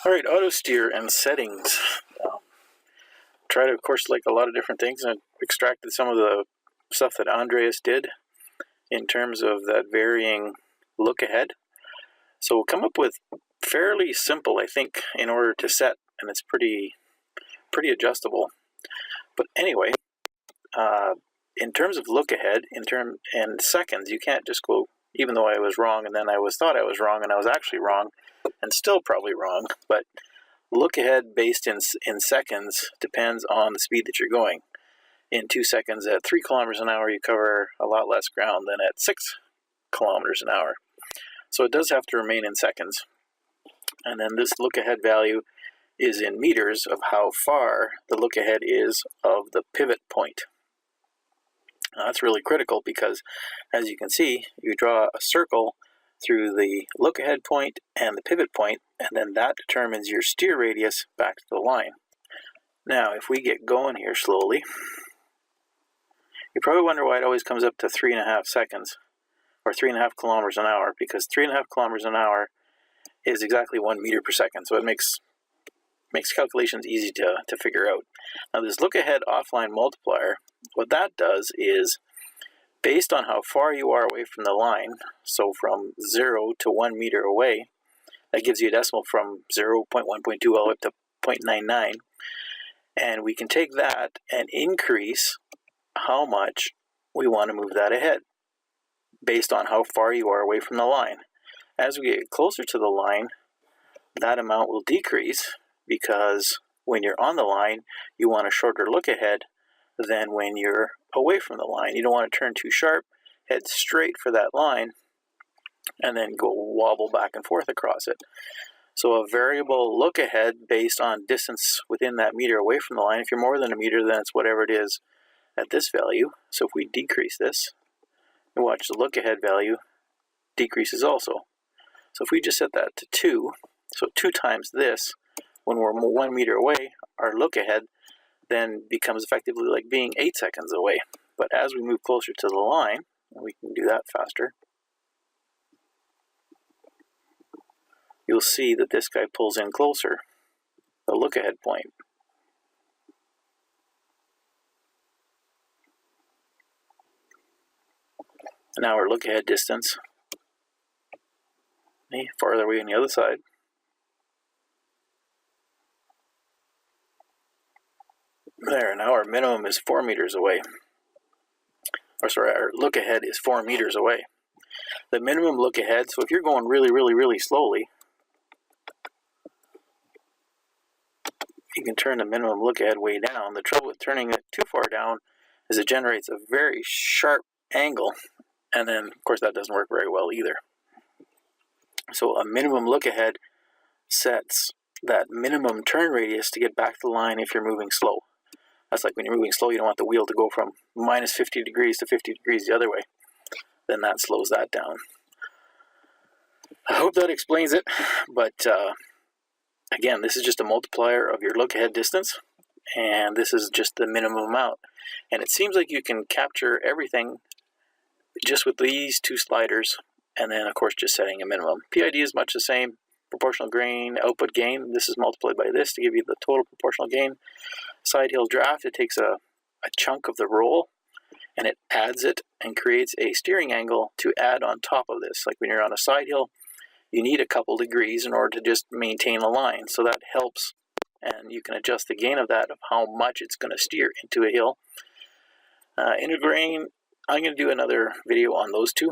Alright, auto steer and settings. Try to, of course, like a lot of different things, and extracted some of the stuff that Andreas did in terms of that varying look ahead. So we'll come up with fairly simple, I think, in order to set, and it's pretty adjustable. But anyway, in terms of look ahead, in seconds, you can't just go, even though I was wrong and then I thought I was wrong and I was actually wrong and still probably wrong, but look ahead based in seconds depends on the speed that you're going. In 2 seconds at 3 kilometers an hour, you cover a lot less ground than at 6 kilometers an hour. So it does have to remain in seconds. And then this look ahead value is in meters of how far the look ahead is of the pivot point. Now, that's really critical because, as you can see, you draw a circle through the look ahead point and the pivot point, and then that determines your steer radius back to the line. Now, if we get going here slowly, you probably wonder why it always comes up to 3.5 seconds or 3.5 kilometers an hour, because 3.5 kilometers an hour is exactly 1 meter per second, so it makes calculations easy to figure out. Now, this look ahead offline multiplier, what that does is, based on how far you are away from the line, so from 0 to 1 meter away, that gives you a decimal from 0, 0.1, 0.2 all the way up to 0.99, and we can take that and increase how much we want to move that ahead based on how far you are away from the line. As we get closer to the line, that amount will decrease, because when you're on the line, you want a shorter look ahead than when you're away from the line. You don't want to turn too sharp, head straight for that line, and then go wobble back and forth across it. So a variable look ahead based on distance within that meter away from the line. If you're more than a meter, then it's whatever it is at this value. So if we decrease this, and watch the look ahead value decreases also. So if we just set that to 2, so 2 times this, when we're 1 meter away, our look ahead then becomes effectively like being 8 seconds away. But as we move closer to the line, and we can do that faster, you'll see that this guy pulls in closer, the look ahead point. And now our look ahead distance, farther away on the other side. There, now our minimum is 4 meters away. Or sorry, our look ahead is 4 meters away. The minimum look ahead, so if you're going really slowly, you can turn the minimum look ahead way down. The trouble with turning it too far down is it generates a very sharp angle, and then of course that doesn't work very well either. So a minimum look ahead sets that minimum turn radius to get back to the line if you're moving slow. That's like when you're moving slow, you don't want the wheel to go from minus 50 degrees to 50 degrees the other way. Then that slows that down. I hope that explains it, but again, this is just a multiplier of your look ahead distance, and this is just the minimum amount. And it seems like you can capture everything just with these 2 sliders, and then of course just setting a minimum. PID is much the same. Proportional gain, output gain, this is multiplied by this to give you the total proportional gain. Side hill draft, it takes a chunk of the roll and it adds it and creates a steering angle to add on top of this. Like when you're on a side hill, you need a couple degrees in order to just maintain a line. So that helps, and you can adjust the gain of that, of how much it's going to steer into a hill. Intergrain, I'm going to do another video on those 2.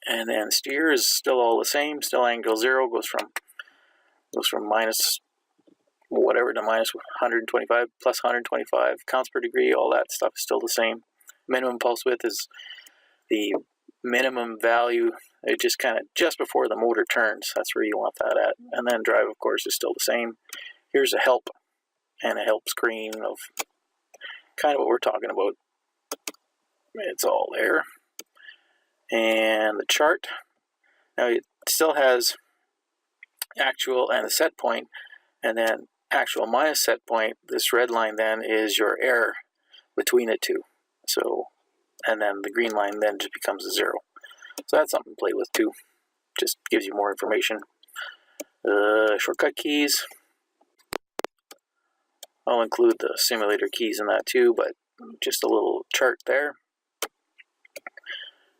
And then steer is still all the same, still angle 0, goes from minus whatever to minus 125, plus 125, counts per degree, all that stuff is still the same. Minimum pulse width is the minimum value, it just kind of just before the motor turns, that's where you want that at. And then drive, of course, is still the same. Here's a help, and a help screen of kind of what we're talking about. It's all there. And the chart, now it still has actual and a set point, and then actual minus set point. This red line then is your error between the 2. So, and then the green line then just becomes a 0. So that's something to play with too. Just gives you more information. Shortcut keys. I'll include the simulator keys in that too, but just a little chart there.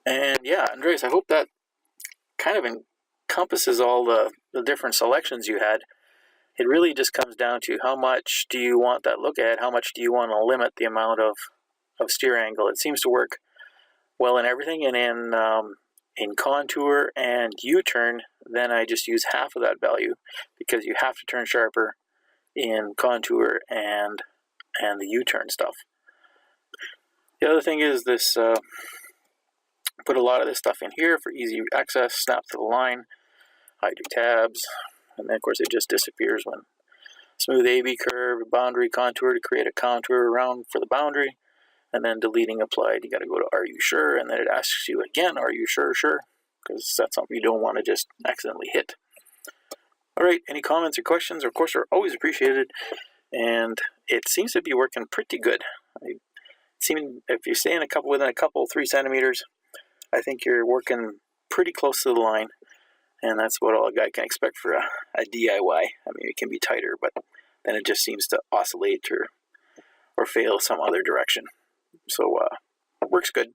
And yeah, Andreas, I hope that kind of encompasses all the different selections you had. It really just comes down to how much do you want that LookAhead, how much do you want to limit the amount of steer angle. It seems to work well in everything, and in contour and U-turn, then I just use half of that value because you have to turn sharper in contour and the U-turn stuff. The other thing is this, put a lot of this stuff in here for easy access, snap to the line, hide your tabs, and then of course it just disappears when smooth AB curve, boundary contour to create a contour around for the boundary, and then deleting applied. You got to go to are you sure, and then it asks you again, are you sure, because that's something you don't want to just accidentally hit. All right, any comments or questions, of course, are always appreciated, and it seems to be working pretty good. If you're staying within a couple 3 centimeters, I think you're working pretty close to the line, and that's what all a guy can expect for a DIY. I mean, it can be tighter, but then it just seems to oscillate or fail some other direction. So it works good.